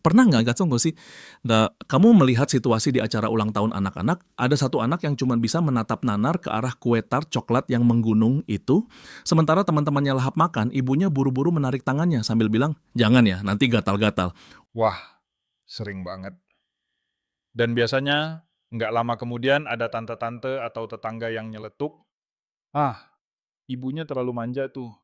Pernah nggak tunggu sih, kamu melihat situasi di acara ulang tahun anak-anak, ada satu anak yang cuman bisa menatap nanar ke arah kue tart coklat yang menggunung itu, sementara teman-temannya lahap makan, ibunya buru-buru menarik tangannya sambil bilang, "Jangan ya, nanti gatal-gatal." Wah, sering banget. Dan biasanya nggak lama kemudian ada tante-tante atau tetangga yang nyeletuk, "Ah, ibunya terlalu manja tuh,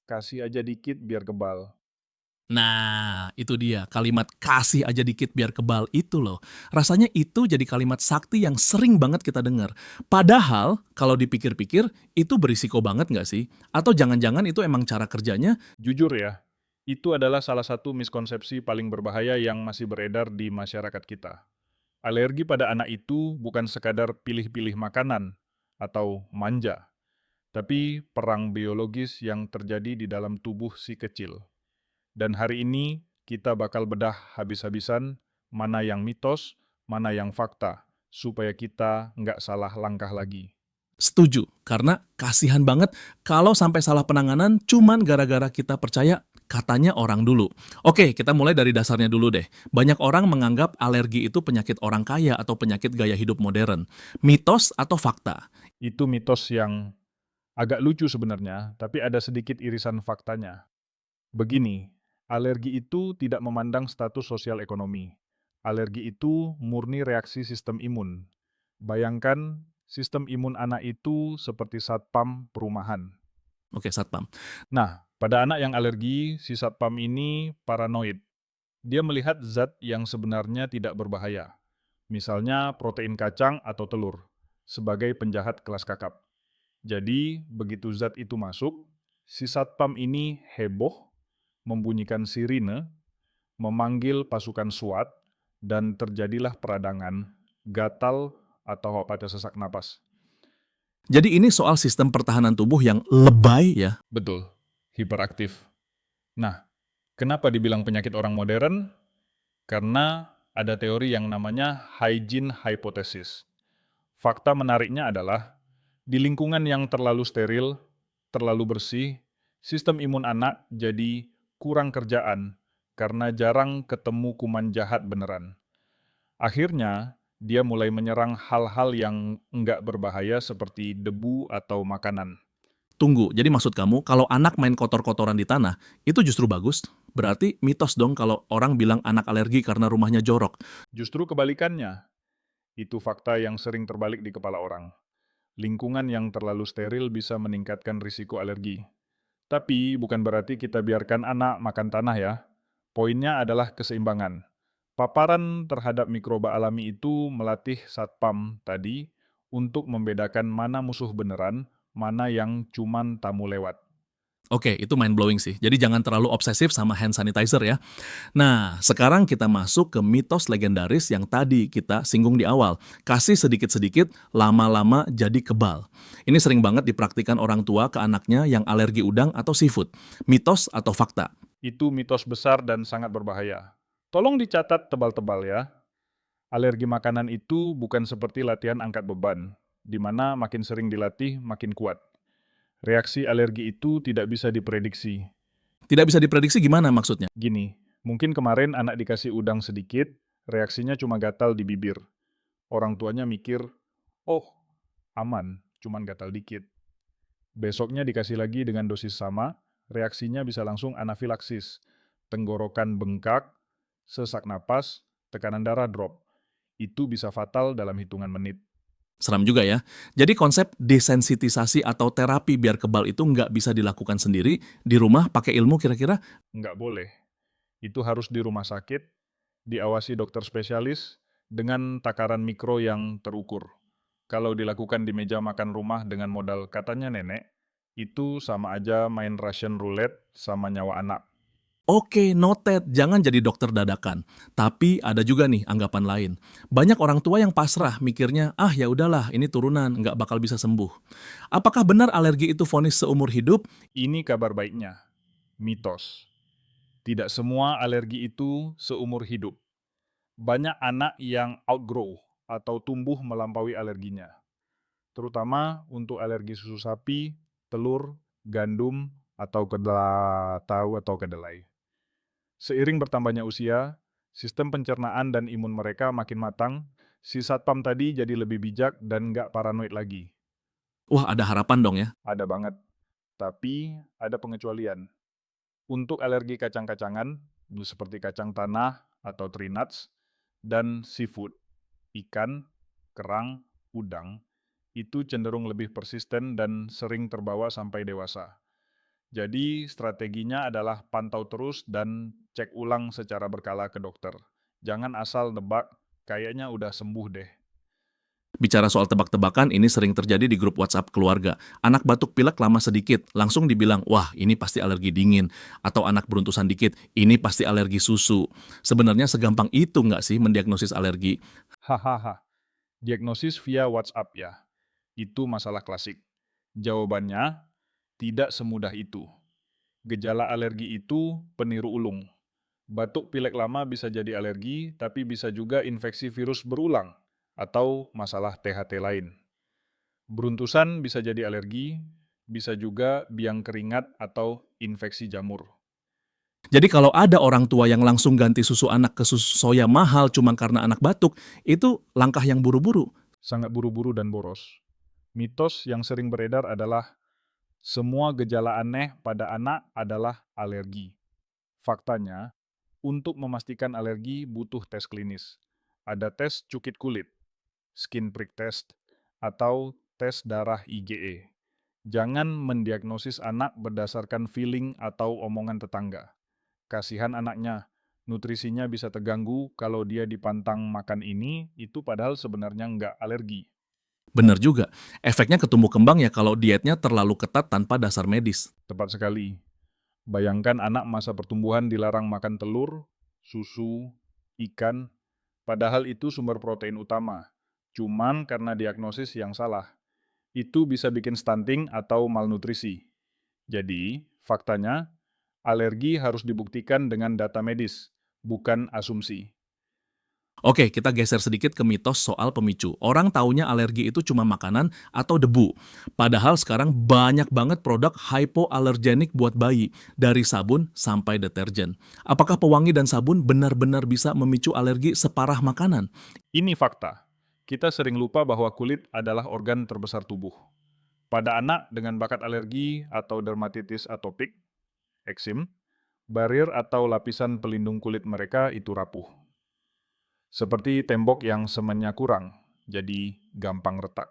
kasih aja dikit biar kebal." Nah, itu dia, kalimat "kasih aja dikit biar kebal" itu loh. Rasanya itu jadi kalimat sakti yang sering banget kita dengar. Padahal, kalau dipikir-pikir, itu berisiko banget nggak sih? Atau jangan-jangan itu emang cara kerjanya. Jujur ya, itu adalah salah satu miskonsepsi paling berbahaya yang masih beredar di masyarakat kita. Alergi pada anak itu bukan sekadar pilih-pilih makanan atau manja, tapi perang biologis yang terjadi di dalam tubuh si kecil. Dan hari ini kita bakal bedah habis-habisan mana yang mitos, mana yang fakta, supaya kita nggak salah langkah lagi. Setuju, karena kasihan banget kalau sampai salah penanganan cuman gara-gara kita percaya katanya orang dulu. Oke, kita mulai dari dasarnya dulu deh. Banyak orang menganggap alergi itu penyakit orang kaya atau penyakit gaya hidup modern. Mitos atau fakta? Itu mitos yang agak lucu sebenarnya, tapi ada sedikit irisan faktanya. Begini, alergi itu tidak memandang status sosial ekonomi. Alergi itu murni reaksi sistem imun. Bayangkan sistem imun anak itu seperti satpam perumahan. Oke, satpam. Nah, pada anak yang alergi, si satpam ini paranoid. Dia melihat zat yang sebenarnya tidak berbahaya, misalnya protein kacang atau telur, sebagai penjahat kelas kakap. Jadi, begitu zat itu masuk, si satpam ini heboh, membunyikan sirine, memanggil pasukan SWAT, dan terjadilah peradangan, gatal, atau pada sesak napas. Jadi ini soal sistem pertahanan tubuh yang lebay ya. Betul, hiperaktif. Nah, kenapa dibilang penyakit orang modern? Karena ada teori yang namanya hygiene hypothesis. Fakta menariknya adalah, di lingkungan yang terlalu steril, terlalu bersih, sistem imun anak jadi kurang kerjaan karena jarang ketemu kuman jahat beneran. Akhirnya, dia mulai menyerang hal-hal yang enggak berbahaya seperti debu atau makanan. Tunggu, jadi maksud kamu kalau anak main kotor-kotoran di tanah, itu justru bagus? Berarti mitos dong kalau orang bilang anak alergi karena rumahnya jorok. Justru kebalikannya, itu fakta yang sering terbalik di kepala orang. Lingkungan yang terlalu steril bisa meningkatkan risiko alergi. Tapi bukan berarti kita biarkan anak makan tanah ya. Poinnya adalah keseimbangan. Paparan terhadap mikroba alami itu melatih satpam tadi untuk membedakan mana musuh beneran, mana yang cuman tamu lewat. Oke, itu mind blowing sih. Jadi jangan terlalu obsesif sama hand sanitizer ya. Nah, sekarang kita masuk ke mitos legendaris yang tadi kita singgung di awal. Kasih sedikit-sedikit, lama-lama jadi kebal. Ini sering banget dipraktikkan orang tua ke anaknya yang alergi udang atau seafood. Mitos atau fakta? Itu mitos besar dan sangat berbahaya. Tolong dicatat tebal-tebal ya. Alergi makanan itu bukan seperti latihan angkat beban, di mana makin sering dilatih makin kuat. Reaksi alergi itu tidak bisa diprediksi. Tidak bisa diprediksi gimana maksudnya? Gini, mungkin kemarin anak dikasih udang sedikit, reaksinya cuma gatal di bibir. Orang tuanya mikir, oh aman, cuman gatal dikit. Besoknya dikasih lagi dengan dosis sama, reaksinya bisa langsung anafilaksis, tenggorokan bengkak, sesak napas, tekanan darah drop. Itu bisa fatal dalam hitungan menit. Seram juga ya. Jadi konsep desensitisasi atau terapi biar kebal itu nggak bisa dilakukan sendiri, di rumah pakai ilmu kira-kira. Nggak boleh. Itu harus di rumah sakit, diawasi dokter spesialis, dengan takaran mikro yang terukur. Kalau dilakukan di meja makan rumah dengan modal katanya nenek, itu sama aja main Russian roulette sama nyawa anak. Oke, noted. Jangan jadi dokter dadakan. Tapi ada juga nih anggapan lain. Banyak orang tua yang pasrah mikirnya, ah ya udahlah, ini turunan, nggak bakal bisa sembuh. Apakah benar alergi itu vonis seumur hidup? Ini kabar baiknya, mitos. Tidak semua alergi itu seumur hidup. Banyak anak yang outgrow atau tumbuh melampaui alerginya, terutama untuk alergi susu sapi, telur, gandum, atau kedelai. Seiring bertambahnya usia, Sistem pencernaan dan imun mereka makin matang, si satpam tadi jadi lebih bijak dan nggak paranoid lagi. Wah, ada harapan dong ya. Ada banget. Tapi ada pengecualian. Untuk alergi kacang-kacangan, seperti kacang tanah atau tree nuts, dan seafood, ikan, kerang, udang, itu cenderung lebih persisten dan sering terbawa sampai dewasa. Jadi strateginya adalah pantau terus dan cek ulang secara berkala ke dokter. Jangan asal nebak, kayaknya udah sembuh deh. Bicara soal tebak-tebakan, ini sering terjadi di grup WhatsApp keluarga. Anak batuk pilek lama sedikit, langsung dibilang, wah ini pasti alergi dingin. Atau anak beruntusan dikit, ini pasti alergi susu. Sebenarnya segampang itu nggak sih mendiagnosis alergi? Hahaha, diagnosis via WhatsApp ya. Itu masalah klasik. Jawabannya, tidak semudah itu. Gejala alergi itu peniru ulung. Batuk pilek lama bisa jadi alergi, tapi bisa juga infeksi virus berulang atau masalah THT lain. Beruntusan bisa jadi alergi, bisa juga biang keringat atau infeksi jamur. Jadi kalau ada orang tua yang langsung ganti susu anak ke susu soya mahal cuma karena anak batuk, itu langkah yang buru-buru. Sangat buru-buru dan boros. Mitos yang sering beredar adalah semua gejala aneh pada anak adalah alergi. Faktanya, untuk memastikan alergi butuh tes klinis. Ada tes cukit kulit, skin prick test, atau tes darah IgE. Jangan mendiagnosis anak berdasarkan feeling atau omongan tetangga. Kasihan anaknya, nutrisinya bisa terganggu kalau dia dipantang makan ini, itu padahal sebenarnya nggak alergi. Bener juga, efeknya ke tumbuh kembang ya kalau dietnya terlalu ketat tanpa dasar medis. Tepat sekali. Bayangkan anak masa pertumbuhan dilarang makan telur, susu, ikan, padahal itu sumber protein utama. Cuman karena diagnosis yang salah. Itu bisa bikin stunting atau malnutrisi. Jadi, faktanya, alergi harus dibuktikan dengan data medis, bukan asumsi. Oke, kita geser sedikit ke mitos soal pemicu. Orang taunya alergi itu cuma makanan atau debu. Padahal sekarang banyak banget produk hypoallergenic buat bayi, dari sabun sampai deterjen. Apakah pewangi dan sabun benar-benar bisa memicu alergi separah makanan? Ini fakta. Kita sering lupa bahwa kulit adalah organ terbesar tubuh. Pada anak dengan bakat alergi atau dermatitis atopik, eksim, barrier atau lapisan pelindung kulit mereka itu rapuh. Seperti tembok yang semennya kurang, jadi gampang retak.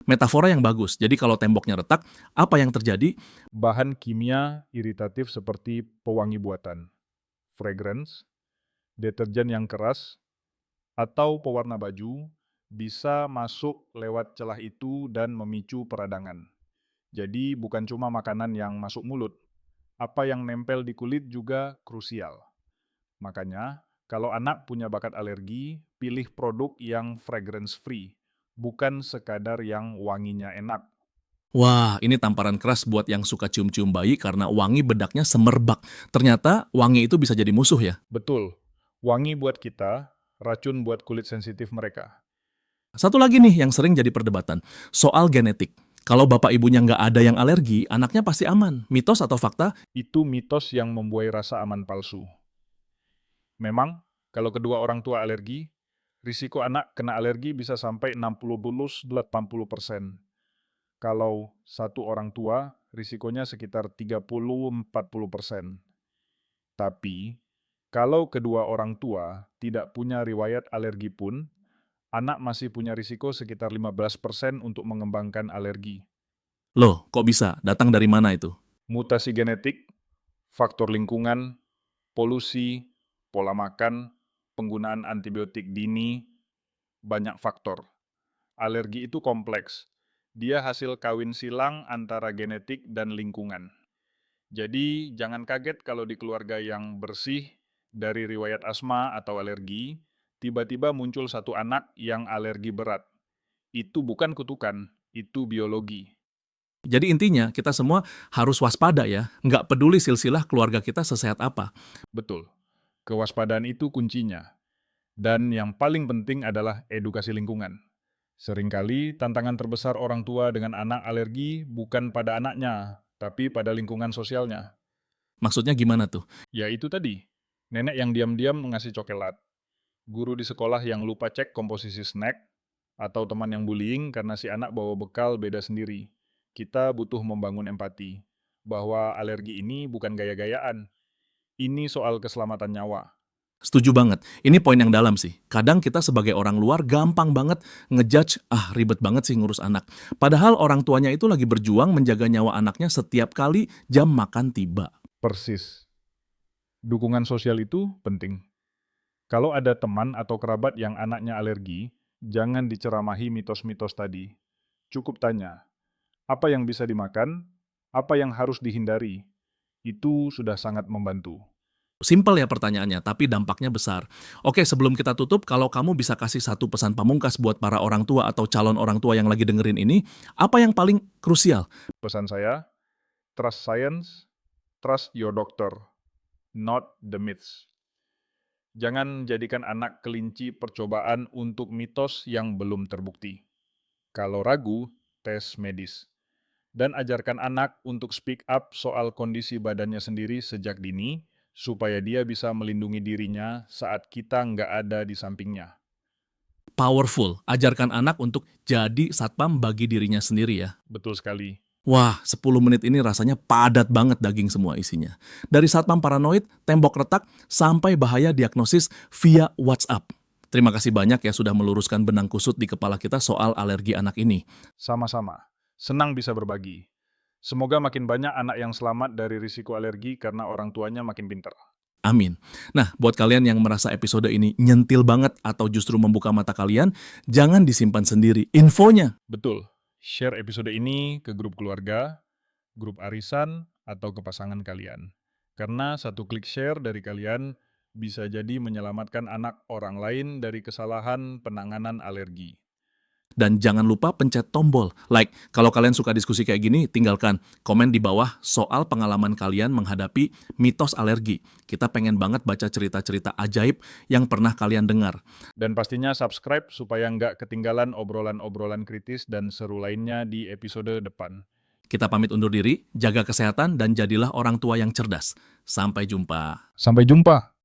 Metafora yang bagus. Jadi kalau temboknya retak, apa yang terjadi? Bahan kimia iritatif seperti pewangi buatan, fragrance, deterjen yang keras, atau pewarna baju bisa masuk lewat celah itu dan memicu peradangan. Jadi bukan cuma makanan yang masuk mulut, apa yang nempel di kulit juga krusial. Makanya, kalau anak punya bakat alergi, pilih produk yang fragrance free, bukan sekadar yang wanginya enak. Wah, ini tamparan keras buat yang suka cium-cium bayi karena wangi bedaknya semerbak. Ternyata wangi itu bisa jadi musuh ya. Betul, wangi buat kita, racun buat kulit sensitif mereka. Satu lagi nih yang sering jadi perdebatan, soal genetik. Kalau bapak ibunya nggak ada yang alergi, anaknya pasti aman. Mitos atau fakta? Itu mitos yang membuai rasa aman palsu. Memang, kalau kedua orang tua alergi, risiko anak kena alergi bisa sampai 60-80%. Kalau satu orang tua, risikonya sekitar 30-40%. Tapi, kalau kedua orang tua tidak punya riwayat alergi pun, anak masih punya risiko sekitar 15% untuk mengembangkan alergi. Loh, kok bisa? Datang dari mana itu? Mutasi genetik, faktor lingkungan, polusi, pola makan, penggunaan antibiotik dini, banyak faktor. Alergi itu kompleks. Dia hasil kawin silang antara genetik dan lingkungan. Jadi, jangan kaget kalau di keluarga yang bersih dari riwayat asma atau alergi, tiba-tiba muncul satu anak yang alergi berat. Itu bukan kutukan, itu biologi. Jadi intinya kita semua harus waspada ya, nggak peduli silsilah keluarga kita sesehat apa. Betul, kewaspadaan itu kuncinya. Dan yang paling penting adalah edukasi lingkungan. Seringkali tantangan terbesar orang tua dengan anak alergi bukan pada anaknya, tapi pada lingkungan sosialnya. Maksudnya gimana tuh? Yaitu tadi, Nenek yang diam-diam ngasih coklat, guru di sekolah yang lupa cek komposisi snack, atau teman yang bullying karena si anak bawa bekal beda sendiri. Kita butuh membangun empati, bahwa alergi ini bukan gaya-gayaan, ini soal keselamatan nyawa. Setuju banget. Ini poin yang dalam sih. Kadang kita sebagai orang luar gampang banget ngejudge, ribet banget sih ngurus anak. Padahal orang tuanya itu lagi berjuang menjaga nyawa anaknya setiap kali jam makan tiba. Persis. Dukungan sosial itu penting. Kalau ada teman atau kerabat yang anaknya alergi, jangan diceramahi mitos-mitos tadi. Cukup tanya, apa yang bisa dimakan, apa yang harus dihindari. Itu sudah sangat membantu. Simpel ya pertanyaannya, tapi dampaknya besar. Oke, sebelum kita tutup, kalau kamu bisa kasih satu pesan pamungkas buat para orang tua atau calon orang tua yang lagi dengerin ini, apa yang paling krusial? Pesan saya, trust science, trust your doctor, not the myths. Jangan jadikan anak kelinci percobaan untuk mitos yang belum terbukti. Kalau ragu, tes medis. Dan ajarkan anak untuk speak up soal kondisi badannya sendiri sejak dini, supaya dia bisa melindungi dirinya saat kita nggak ada di sampingnya. Powerful. Ajarkan anak untuk jadi satpam bagi dirinya sendiri ya. Betul sekali. Wah, 10 menit ini rasanya padat banget daging semua isinya. Dari satpam paranoid, tembok retak, sampai bahaya diagnosis via WhatsApp. Terima kasih banyak ya sudah meluruskan benang kusut di kepala kita soal alergi anak ini. Sama-sama. Senang bisa berbagi. Semoga makin banyak anak yang selamat dari risiko alergi karena orang tuanya makin pintar. Amin. Nah, buat kalian yang merasa episode ini nyentil banget atau justru membuka mata kalian, jangan disimpan sendiri infonya. Betul. Share episode ini ke grup keluarga, grup arisan, atau ke pasangan kalian. Karena satu klik share dari kalian bisa jadi menyelamatkan anak orang lain dari kesalahan penanganan alergi. Dan jangan lupa pencet tombol like. Kalau kalian suka diskusi kayak gini, tinggalkan komen di bawah soal pengalaman kalian menghadapi mitos alergi. Kita pengen banget baca cerita-cerita ajaib yang pernah kalian dengar. Dan pastinya subscribe supaya nggak ketinggalan obrolan-obrolan kritis dan seru lainnya di episode depan. Kita pamit undur diri, jaga kesehatan, dan jadilah orang tua yang cerdas. Sampai jumpa. Sampai jumpa!